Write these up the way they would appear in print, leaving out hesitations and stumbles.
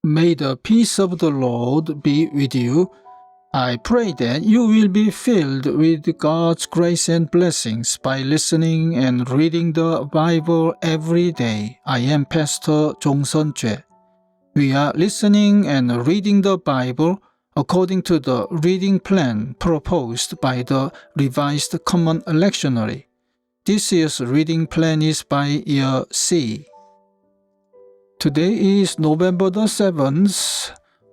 May the peace of the Lord be with you. I pray that you will be filled with God's grace and blessings by listening and reading the Bible every day. I am Pastor Jongseon-jae. We are listening and reading the Bible according to the reading plan proposed by the Revised Common Lectionary. This year's reading plan is by year C. Today is November the 7th,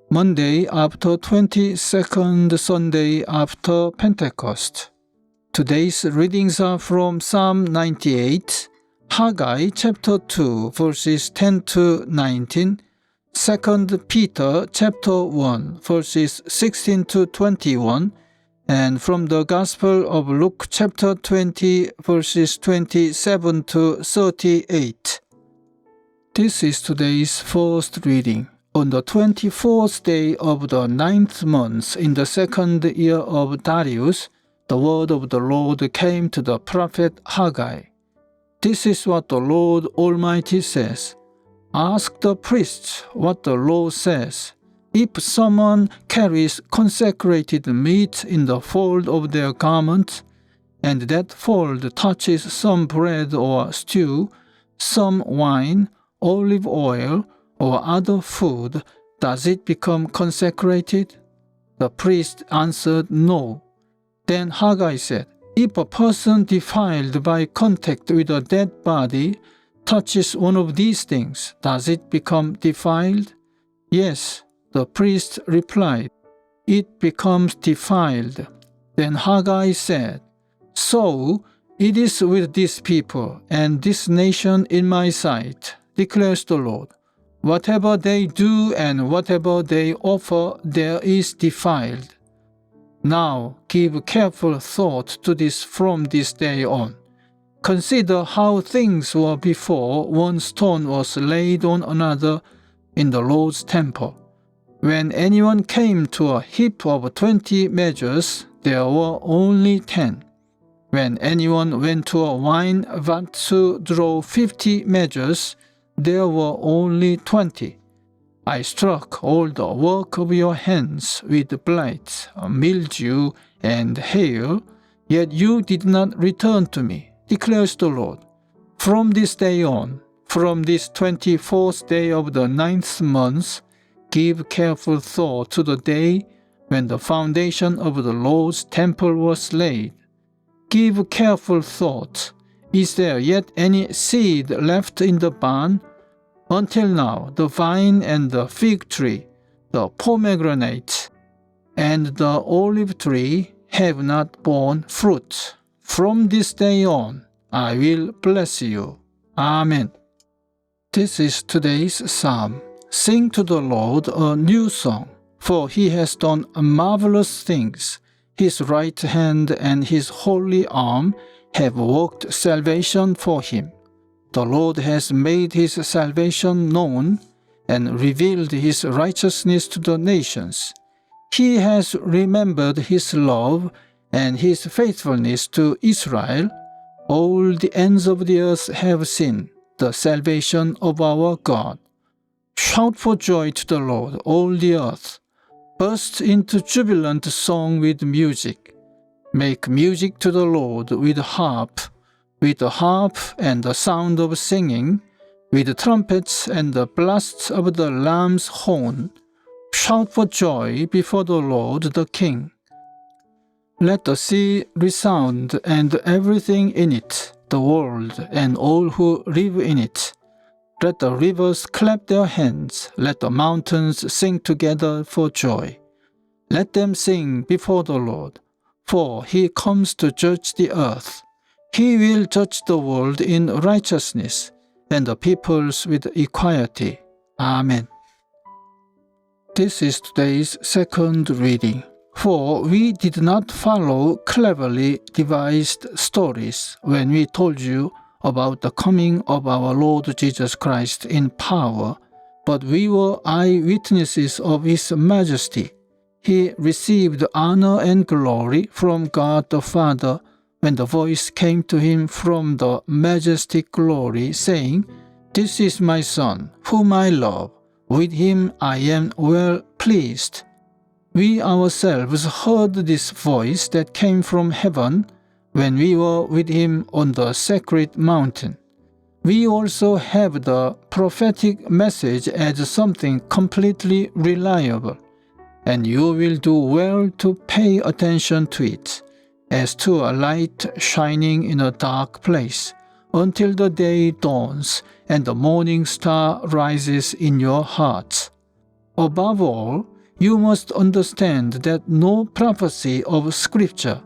Monday after 22nd Sunday after Pentecost. Today's readings are from Psalm 98, Haggai chapter 2 verses 10 to 19, 2 Peter chapter 1 verses 16 to 21, and from the Gospel of Luke chapter 20 verses 27 to 38. This is today's first reading. On the 24th day of the 9th month in the second year of Darius, the word of the Lord came to the prophet Haggai. This is what the Lord Almighty says. Ask the priests what the law says. If someone carries consecrated meat in the fold of their garment, and that fold touches some bread or stew, some wine, olive oil, or other food, does it become consecrated? The priest answered no. Then Haggai said, if a person defiled by contact with a dead body touches one of these things, does it become defiled? Yes, the priest replied, it becomes defiled. Then Haggai said, so it is with this people and this nation in my sight, declares the Lord. Whatever they do and whatever they offer, there is defiled. Now give careful thought to this from this day on. Consider how things were before one stone was laid on another in the Lord's temple. When anyone came to a heap of 20 measures, there were only 10. When anyone went to a wine vat to draw 50 measures, there were only 20. I struck all the work of your hands with blight, mildew, and hail, yet you did not return to me, declares the Lord. From this day on, from this 24th day of the 9th month, give careful thought to the day when the foundation of the Lord's temple was laid. Give careful thought. Is there yet any seed left in the barn? Until now, the vine and the fig tree, the pomegranate, and the olive tree have not borne fruit. From this day on, I will bless you. Amen. This is today's psalm. Sing to the Lord a new song, for he has done marvelous things. His right hand and his holy arm have worked salvation for him. The Lord has made his salvation known and revealed his righteousness to the nations. He has remembered his love and his faithfulness to Israel. All the ends of the earth have seen the salvation of our God. Shout for joy to the Lord, all the earth. Burst into jubilant song with music. Make music to the Lord with the harp and the sound of singing, with trumpets and the blast of the Lamb's horn. Shout for joy before the Lord the King. Let the sea resound and everything in it, the world and all who live in it. Let the rivers clap their hands, let the mountains sing together for joy. Let them sing before the Lord, for he comes to judge the earth. He will judge the world in righteousness, and the peoples with equity. Amen. This is today's second reading. For we did not follow cleverly devised stories when we told you about the coming of our Lord Jesus Christ in power, but we were eyewitnesses of his majesty. He received honor and glory from God the Father when the voice came to him from the majestic glory, saying, This is my Son, whom I love. With him I am well pleased. We ourselves heard this voice that came from heaven when we were with him on the sacred mountain. We also have the prophetic message as something completely reliable, and you will do well to pay attention to it, as to a light shining in a dark place, until the day dawns and the morning star rises in your hearts. Above all, you must understand that no prophecy of Scripture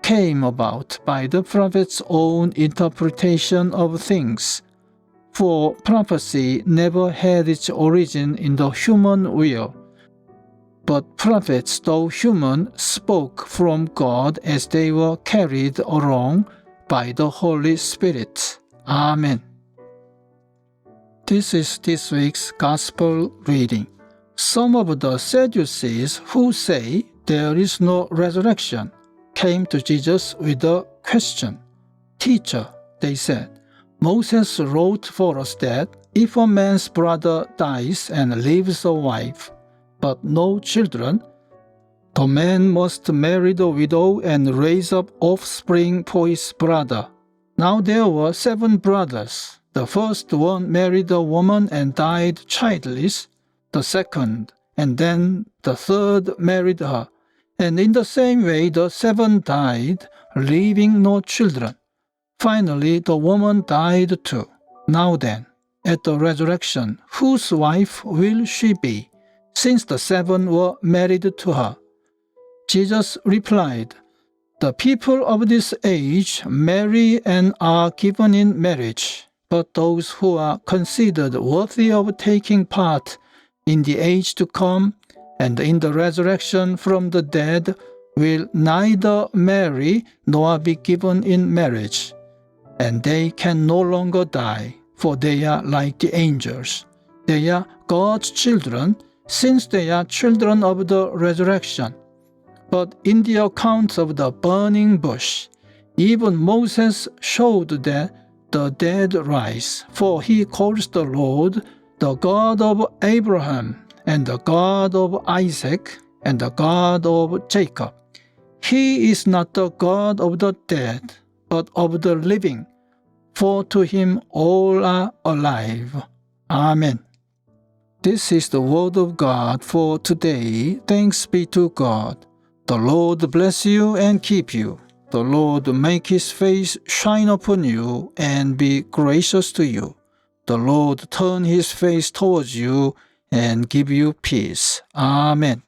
came about by the prophet's own interpretation of things, for prophecy never had its origin in the human will. But prophets, though human, spoke from God as they were carried along by the Holy Spirit. Amen. This is this week's Gospel reading. Some of the Sadducees who say there is no resurrection came to Jesus with a question. Teacher, they said, Moses wrote for us that if a man's brother dies and leaves a wife, but no children, the man must marry the widow and raise up offspring for his brother. Now there were 7 brothers. The first one married a woman and died childless, the second, and then the third married her. And in the same way the 7 died, leaving no children. Finally, the woman died too. Now then, at the resurrection, whose wife will she be, since the 7 were married to her? Jesus replied, The people of this age marry and are given in marriage, but those who are considered worthy of taking part in the age to come and in the resurrection from the dead will neither marry nor be given in marriage. And they can no longer die, for they are like the angels. They are God's children, since they are children of the resurrection. But in the account of the burning bush, even Moses showed that the dead rise, for he calls the Lord the God of Abraham, and the God of Isaac, and the God of Jacob. He is not the God of the dead, but of the living, for to him all are alive. Amen. This is the word of God for today. Thanks be to God. The Lord bless you and keep you. The Lord make his face shine upon you and be gracious to you. The Lord turn his face towards you and give you peace. Amen.